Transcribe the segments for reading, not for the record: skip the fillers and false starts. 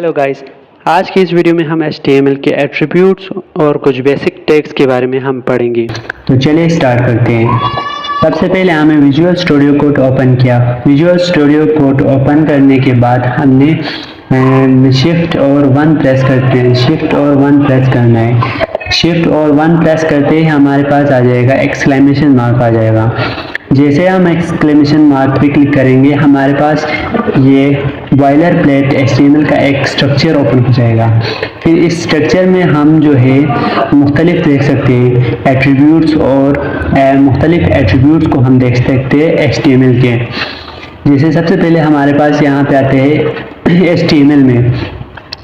Hello guys, आज की इस वीडियो में हम HTML के एट्रीब्यूट्स और कुछ बेसिक टैग्स के बारे में हम पढ़ेंगे। तो चलिए स्टार्ट करते हैं। सबसे पहले हमें विजुअल स्टूडियो कोड ओपन किया। विजुअल स्टूडियो कोड ओपन करने के बाद हमने शिफ्ट और 1 प्रेस करते हैं। शिफ्ट और 1 प्रेस करना है। शिफ्ट और 1 प्रेस करते ही हमारे पास आ जाएगा एक्सक्लेमेशन मार्क आ जाएगा। जैसे हम एक्सक्लेमेशन मार्क पे क्लिक करेंगे हमारे पास ये बॉयलर प्लेट HTML का एक स्ट्रक्चर ओपन हो जाएगा। फिर इस स्ट्रक्चर में हम जो है मुख्तलिफ देख सकते हैं एट्रीब्यूट्स और मुख्तलिफ एट्रीब्यूट्स को हम देख सकते हैं HTML के। जैसे सबसे पहले हमारे पास यहाँ पे आते हैं HTML में।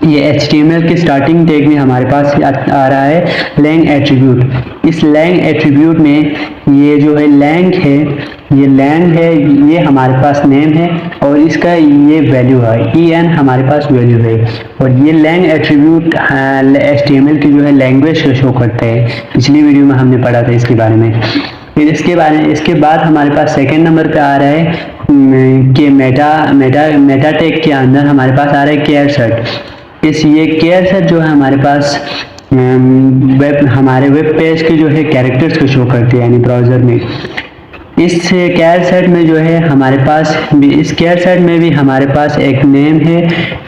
ये HTML के स्टार्टिंग टैग में हमारे पास आ रहा है लैंग एट्रीब्यूट। इस लैंग एट्रीब्यूट में ये जो है लैंग है, ये लैंग है, ये हमारे पास नेम है और इसका ये वैल्यू है en हमारे पास वैल्यू है। और ये लैंग एट्रीब्यूट HTML की जो है लैंग्वेज को शो करते हैं। पिछली वीडियो में हमने पढ़ा था इसके बारे में। फिर इसके बाद हमारे पास सेकेंड नंबर पे आ रहा है कि मेटा टैग के अंदर हमारे पास आ रहा है केयर सेट। ये केयर सेट जो है हमारे पास हमारे वेब पेज के जो है कैरेक्टर्स को शो करती है, यानी ब्राउज़र में। इस केयर सेट में जो है हमारे पास इस केयर सेट में भी हमारे पास एक नेम है,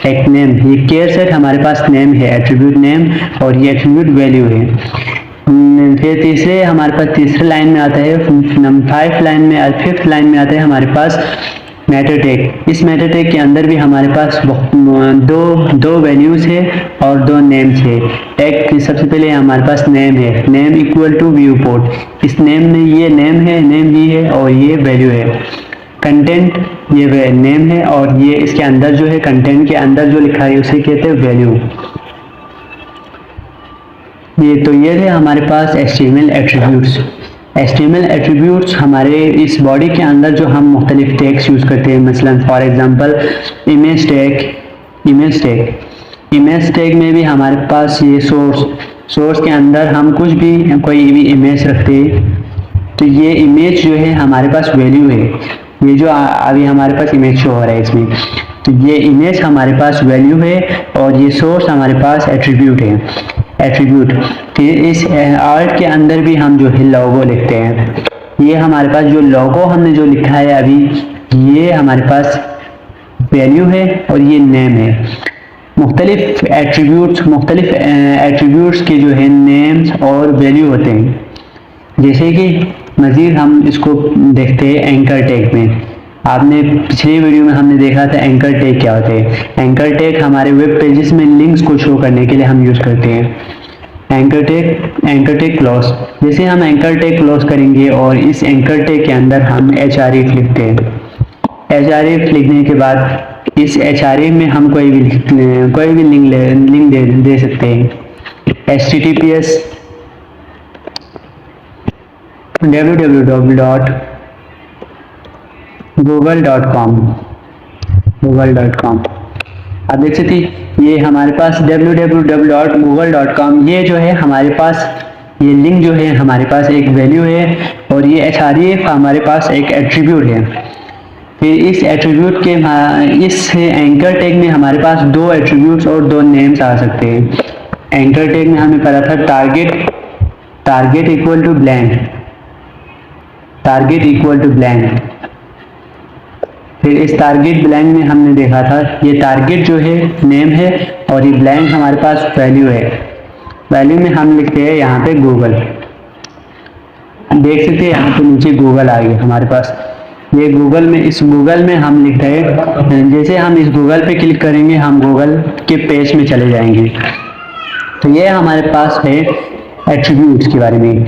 एक नेम। ये केयर सेट हमारे पास नेम है, एट्रीब्यूट नेम, और ये एट्रीब्यूट वैल्यू है। फिर हमारे पास तीसरे लाइन में आता है, 5th लाइन में आता है हमारे पास मैटर टैग। इस मैटर टैग के अंदर भी हमारे पास दो वैल्यूज है और 2 नेम्स है। टैग सबसे पहले हमारे पास नेम है, name equal to viewport. इस नेम में ये नेम है, नेम ही है और ये वैल्यू है। कंटेंट ये नेम है और ये इसके अंदर जो है कंटेंट के अंदर जो लिखा है उसे कहते हैं वैल्यू। ये थे हमारे पास HTML एट्रीब्यूट्स। HTML एट्रीब्यूट्स हमारे इस बॉडी के अंदर जो हम मुख्तलिफ टैग्स यूज़ करते हैं, मसलन फॉर एग्जांपल इमेज टैग में भी हमारे पास ये सोर्स के अंदर हम कोई भी इमेज रखते हैं तो ये इमेज जो है हमारे पास वैल्यू है। ये जो अभी हमारे पास इमेज शो हो रहा है इसमें, तो ये इमेज हमारे पास वैल्यू है और ये सोर्स हमारे पास एट्रीब्यूट है। फिर इस आर्ट के अंदर भी हम जो है लोगो लिखते हैं। ये हमारे पास जो लोगो हमने जो लिखा है अभी, ये हमारे पास वैल्यू है और ये नेम है। मुख्तलिफ एट्रीब्यूट्स के जो है नेम्स और वैल्यू होते हैं। जैसे कि मज़ीद हम इसको देखते हैं एंकर टैग में। आपने पिछली वीडियो में हमने देखा था एंकर टैग क्या होते हैं। एंकर टैग हमारे वेब पेजेस में लिंक्स को शो करने के लिए हम यूज़ करते हैं। एंकर टैग क्लॉज, जैसे हम एंकर टैग क्लॉज करेंगे और इस एंकर टैग के अंदर हम href लिखते हैं। href लिखने के बाद इस href में हम कोई भी लिंक दे सकते हैं। https google.com। आप देख सकते हैं ये हमारे पास www.google.com, ये जो है हमारे पास ये लिंक जो है हमारे पास एक वैल्यू है और ये href हमारे पास एक एट्रीब्यूट है। फिर इस एट्रीब्यूट के इस एंकर टैग में हमारे पास 2 एट्रीब्यूट्स और 2 नेम्स आ सकते हैं। एंकर टैग में हमें पता था टारगेट इक्वल टू ब्लैंक। फिर इस टारगेट ब्लैंक में हमने देखा था ये टारगेट जो है नेम है और ये ब्लैंक हमारे पास वैल्यू है। वैल्यू में हम लिखते हैं यहाँ पे गूगल। देख सकते हैं यहाँ पे नीचे गूगल आ गया हमारे पास। ये इस गूगल में हम लिखते हैं, जैसे हम इस गूगल पे क्लिक करेंगे हम गूगल के पेज में चले जाएंगे। तो ये हमारे पास है एट्रीब्यूट्स के बारे में।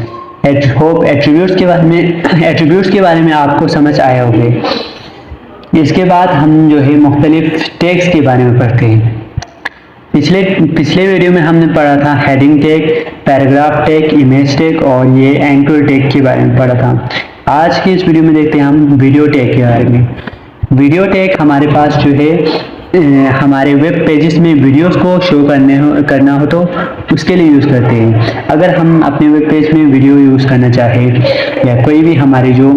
होप एट्रीब्यूट्स के बारे में आपको समझ आया होगा। इसके बाद हम जो है मुख्तलिफ टैग्स के बारे में पढ़ते हैं। पिछले वीडियो में हमने पढ़ा था heading tag, paragraph tag, image tag और ये एंकर टैग के बारे में पढ़ा था। आज की इस वीडियो में देखते हैं हम वीडियो टैग के बारे में। वीडियो टैग हमारे पास जो है हमारे वेब पेजेस में वीडियोस को शो करना हो तो उसके लिए यूज़ करते हैं। अगर हम अपने वेब पेज में वीडियो यूज़ करना चाहें या कोई भी हमारी जो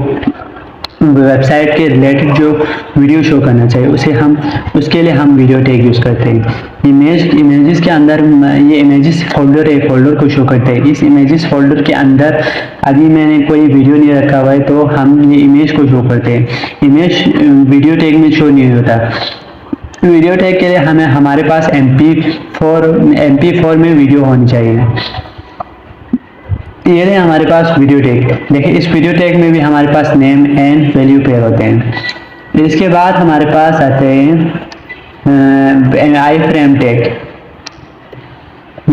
वेबसाइट के रिलेटेड जो वीडियो शो करना चाहिए उसके लिए हम वीडियो टैग यूज़ करते हैं। इमेजेस के अंदर ये इमेजेस फोल्डर है, फोल्डर को शो करते हैं। इस इमेजेस फोल्डर के अंदर अभी मैंने कोई वीडियो नहीं रखा हुआ है तो हम ये इमेज को शो करते हैं। इमेज वीडियो टैग में शो नहीं होता। वीडियो टैग के लिए हमें हमारे पास MP4 में वीडियो होनी चाहिए। ये है हमारे पास वीडियो टैग। देखिए इस वीडियो टैग में भी हमारे पास नेम एंड वैल्यू पेयर होते हैं। इसके बाद हमारे पास आते हैं आई फ्रेम टैग।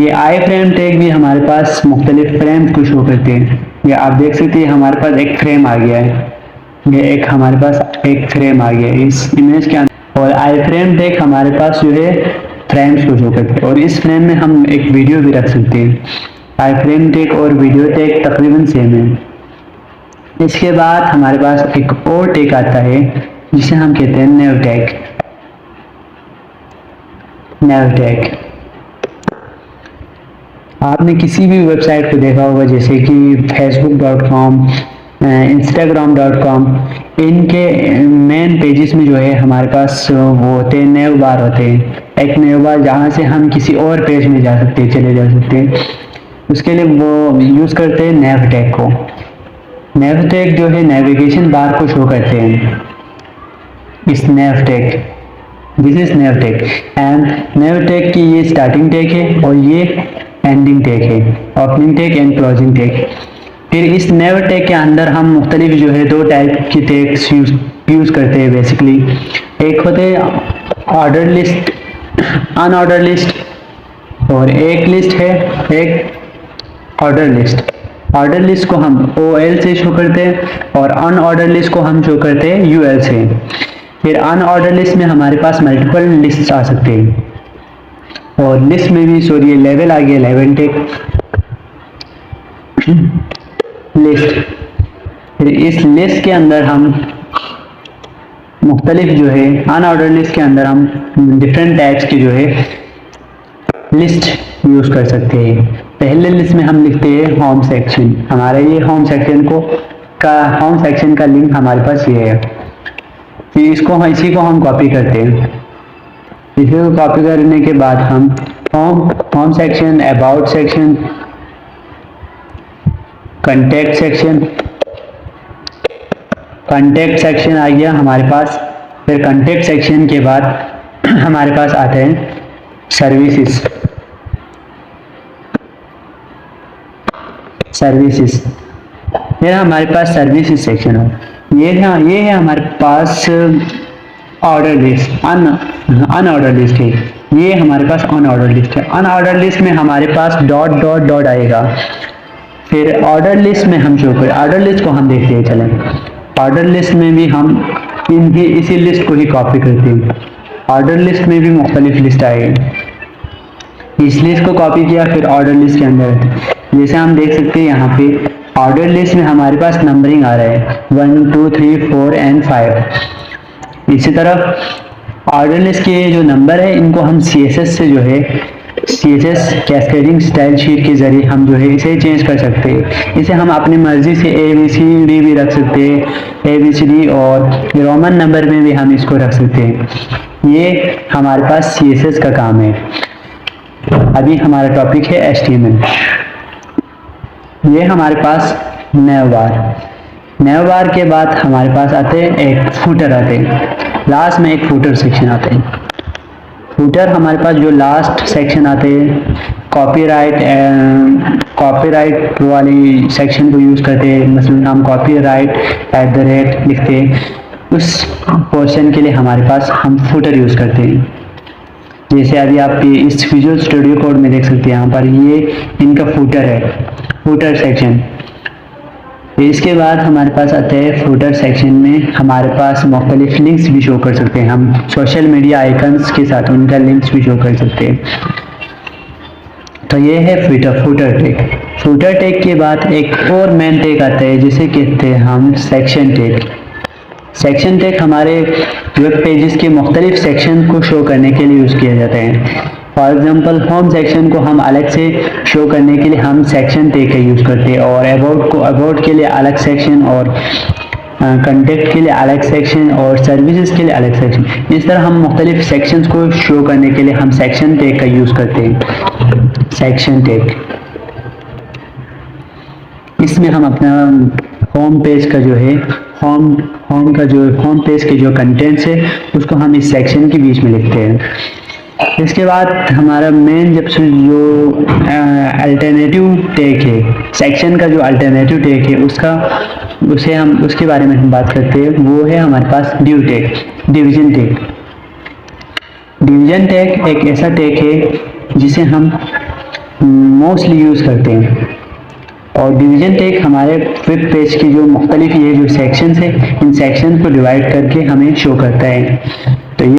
ये आई फ्रेम टैग भी हमारे पास मुख्तलिफ फ्रेम को शो करते हैं। ये आप देख सकते हैं हमारे पास एक फ्रेम आ गया है, ये हमारे पास एक फ्रेम आ गया है इस इमेज के अंदर। और आई फ्रेम टैग हमारे पास जो है फ्रेम्स को शो करते हैं और इस फ्रेम में हम एक वीडियो भी रख सकते हैं। आई फ्रेम टैग और वीडियो टैग तकरीबन सेम है। इसके बाद हमारे पास एक और टैग आता है जिसे हम कहते हैं नेव टैग। नेव टैग आपने किसी भी वेबसाइट को देखा होगा जैसे कि facebook.com, instagram.com, इनके मेन पेजेस में जो है हमारे पास वो होते हैं नेव बार होते हैं। एक नेव बार जहाँ से हम किसी और पेज में जा सकते हैं, चले जा सकते हैं। उसके लिए वो यूज़ करते हैं नेव टैग को। नेव टैग जो है नेविगेशन बार को शो करते हैं। इस nav tag, this is nav tag and nav tag की ये स्टार्टिंग टैग है और ये एंडिंग टैग है, opening tag and closing tag. फिर इस नेव टैग के अंदर हम मुख्तलिफ जो है दो टाइप की टैग्स यूज़ करते हैं बेसिकली। एक होते हैं ऑर्डर लिस्ट, अनऑर्डर लिस्ट, और एक लिस्ट है एक ऑर्डर लिस्ट। ऑर्डर लिस्ट को हम OL से शो करते हैं और अनऑर्डर लिस्ट को हम शो करते हैं UL से। फिर अनऑर्डर लिस्ट में हमारे पास मल्टीपल लिस्ट आ सकते हैं और लिस्ट में भी सॉरी लेवल आ गया, लेवल टैग लिस्ट। फिर इस लिस्ट के अंदर हम मुख्तलिफ जो है अनऑर्डर लिस्ट के अंदर हम डिफरेंट टाइप्स की जो है लिस्ट यूज़ कर सकते हैं। पहले लिस्ट में हम लिखते हैं होम सेक्शन। हमारे ये होम सेक्शन का लिंक हमारे पास ये है। फिर इसी को हम कॉपी करते हैं। इसी को कॉपी करने के बाद हम home section, about section, contact section आ गया हमारे पास। फिर कंटेक्ट सेक्शन के बाद हमारे पास आते हैं सर्विसेज। ये हमारे पास सर्विसेज सेक्शन है। ये है हमारे पास ऑर्डर लिस्ट, अनऑर्डर लिस्ट है। ये हमारे पास अनऑर्डर लिस्ट है। अनऑर्डर लिस्ट में हमारे पास डॉट आएगा। फिर ऑर्डर लिस्ट में हम शो करें, ऑर्डर लिस्ट को हम देखते हैं। चलें ऑर्डर लिस्ट में भी हम इनकी इसी लिस्ट को ही कॉपी करते हैं। ऑर्डर लिस्ट में भी मुख्तलिफ लिस्ट आएगी। इस लिस्ट को कॉपी किया फिर ऑर्डर लिस्ट के अंदर जैसे हम देख सकते हैं यहाँ पे ऑर्डर लिस्ट में हमारे पास नंबरिंग आ रहा है 1 2 3 4 एंड 5। इसी तरफ ऑर्डर लिस्ट के जो नंबर है इनको हम CSS से जो है CSS कैस्केडिंग स्टाइल शीट के जरिए हम जो है इसे चेंज कर सकते हैं। इसे हम अपनी मर्जी से ABCD भी रख सकते हैं, ABCD, और रोमन नंबर में भी हम इसको रख सकते हैं। ये हमारे पास CSS का काम है। अभी हमारा टॉपिक है HTML। ये हमारे पास नेव बार के बाद हमारे पास आते हैं एक फूटर आते हैं। लास्ट में एक फूटर सेक्शन आते हैं। फूटर हमारे पास जो लास्ट सेक्शन आते हैं कॉपीराइट वाली सेक्शन को यूज़ करते हैं। मसलन हम copyright@ लिखते हैं, उस पोर्शन के लिए हमारे पास हम फूटर यूज़ करते हैं। जैसे अभी आप इस विजुअल स्टूडियो कोड में देख सकते हैं, यहाँ पर ये इनका फूटर है, फूटर सेक्शन। इसके बाद हमारे पास आते हैं फूटर सेक्शन में हमारे पास मुख्तलिफ लिंक्स भी शो कर सकते हैं। हम सोशल मीडिया आइकन्स के साथ उनका लिंक्स भी शो कर सकते हैं। तो ये है फूटर टैग। फूटर टैग के बाद एक और मेन टैग आता है जिसे कहते हैं हम सेक्शन टैग। सेक्शन टैग हमारे वेब पेजेस के मुख्तलिफ सेक्शन को शो करने के लिए यूज़ किया जाता है। फॉर एग्जांपल होम सेक्शन को हम अलग से शो करने के लिए हम सेक्शन टैग का यूज़ करते हैं और अबाउट के लिए अलग सेक्शन और कंटेक्ट के लिए अलग सेक्शन और सर्विसेज के लिए अलग सेक्शन। इस तरह हम मुख्तलिफ सेक्शंस को शो करने के लिए हम सेक्शन टैग का यूज़ करते हैं। सेक्शन टैग, इसमें हम अपना होम पेज का जो है होम पेज के जो कंटेंट्स है उसको हम इस सेक्शन के बीच में लिखते हैं। इसके बाद हमारा मेन जब से जो अल्टरनेटिव टैग है, सेक्शन का जो अल्टरनेटिव टैग है उसके बारे में हम बात करते हैं। वो है हमारे पास डिवीजन टैग। डिवीजन टैग एक ऐसा टैग है जिसे हम मोस्टली यूज़ करते हैं, और डिवीजन टैग हमारे वेब पेज की जो मुख्तलिफ ये जो सेक्शंस है इन सेक्शन को डिवाइड करके हमें शो करता है।